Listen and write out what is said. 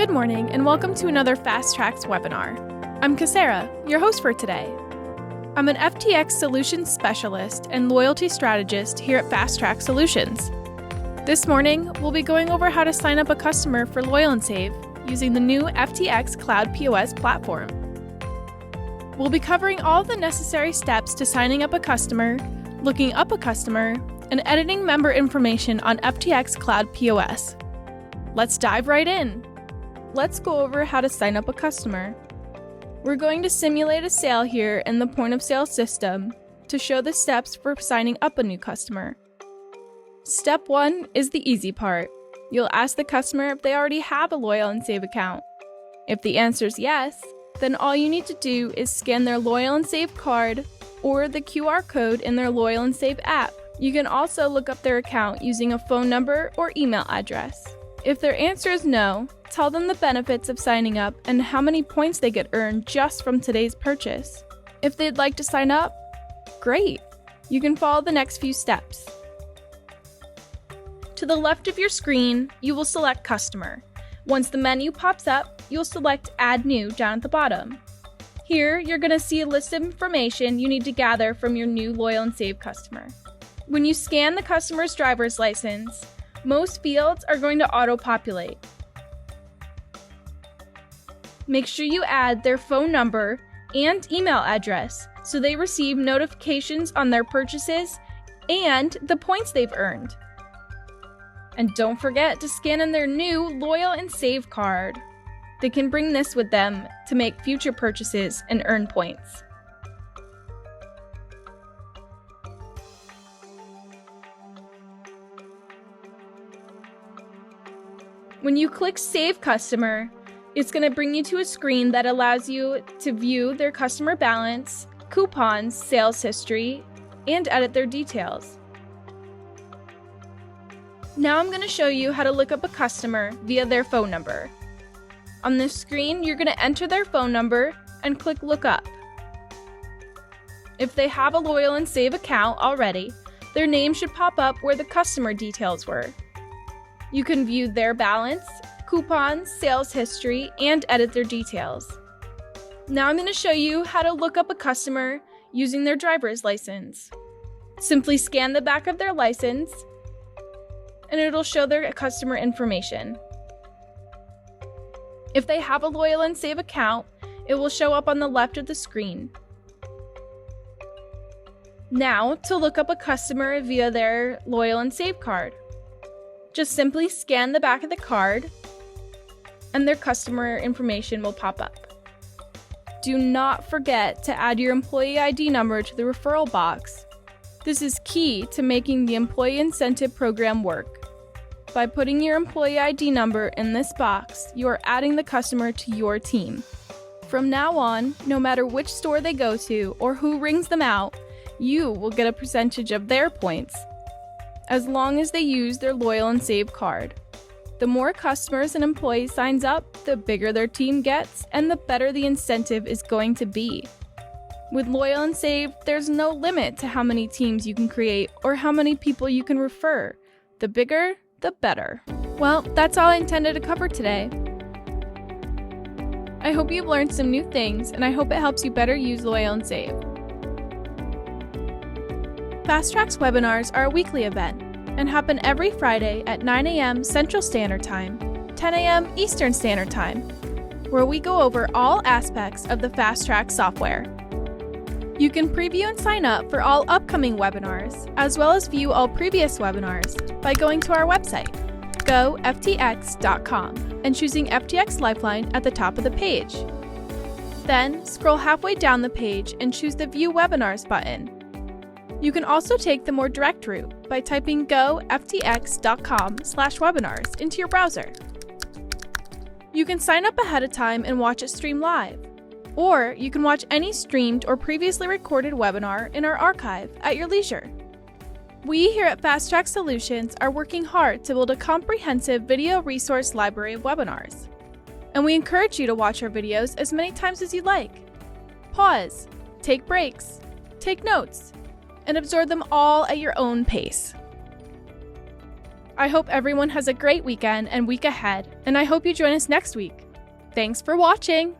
Good morning and welcome to another FastTrax webinar. I'm Cassara, your host for today. I'm an FTx Solutions Specialist and Loyalty Strategist here at FastTrax Solutions. This morning, we'll be going over how to sign up a customer for Loyal & Save using the new FTx Cloud POS platform. We'll be covering all the necessary steps to signing up a customer, looking up a customer, and editing member information on FTx Cloud POS. Let's dive right in. Let's go over how to sign up a customer. We're going to simulate a sale here in the point of sale system to show the steps for signing up a new customer. Step 1 is the easy part. You'll ask the customer if they already have a Loyal & Save account. If the answer is yes, then all you need to do is scan their Loyal & Save card or the QR code in their Loyal & Save app. You can also look up their account using a phone number or email address. If their answer is no, tell them the benefits of signing up and how many points they get earned just from today's purchase. If they'd like to sign up, great! You can follow the next few steps. To the left of your screen, you will select Customer. Once the menu pops up, you'll select Add New down at the bottom. Here, you're going to see a list of information you need to gather from your new Loyal & Save customer. When you scan the customer's driver's license, most fields are going to auto-populate. Make sure you add their phone number and email address so they receive notifications on their purchases and the points they've earned. And don't forget to scan in their new Loyal & Save card. They can bring this with them to make future purchases and earn points. When you click Save Customer, it's going to bring you to a screen that allows you to view their customer balance, coupons, sales history, and edit their details. Now I'm going to show you how to look up a customer via their phone number. On this screen, you're going to enter their phone number and click Look Up. If they have a Loyal & Save account already, their name should pop up where the customer details were. You can view their balance, coupons, sales history, and edit their details. Now I'm going to show you how to look up a customer using their driver's license. Simply scan the back of their license, and it'll show their customer information. If they have a Loyal & Save account, it will show up on the left of the screen. Now, to look up a customer via their Loyal & Save card. Just simply scan the back of the card, and their customer information will pop up. Do not forget to add your employee ID number to the referral box. This is key to making the employee incentive program work. By putting your employee ID number in this box, you are adding the customer to your team. From now on, no matter which store they go to or who rings them out, you will get a percentage of their points, as long as they use their Loyal & Save card. The more customers an employee signs up, the bigger their team gets and the better the incentive is going to be. With Loyal & Save, there's no limit to how many teams you can create or how many people you can refer. The bigger, the better. Well, that's all I intended to cover today. I hope you've learned some new things, and I hope it helps you better use Loyal & Save. FastTrax webinars are a weekly event and happen every Friday at 9 a.m. Central Standard Time, 10 a.m. Eastern Standard Time, where we go over all aspects of the FastTrax software. You can preview and sign up for all upcoming webinars, as well as view all previous webinars by going to our website, goftx.com, and choosing FTX Lifeline at the top of the page. Then, scroll halfway down the page and choose the View Webinars button. You can also take the more direct route by typing goftx.com/webinars into your browser. You can sign up ahead of time and watch it stream live, or you can watch any streamed or previously recorded webinar in our archive at your leisure. We here at FastTrax Solutions are working hard to build a comprehensive video resource library of webinars, and we encourage you to watch our videos as many times as you like. Pause, take breaks, take notes, and absorb them all at your own pace. I hope everyone has a great weekend and week ahead, and I hope you join us next week. Thanks for watching!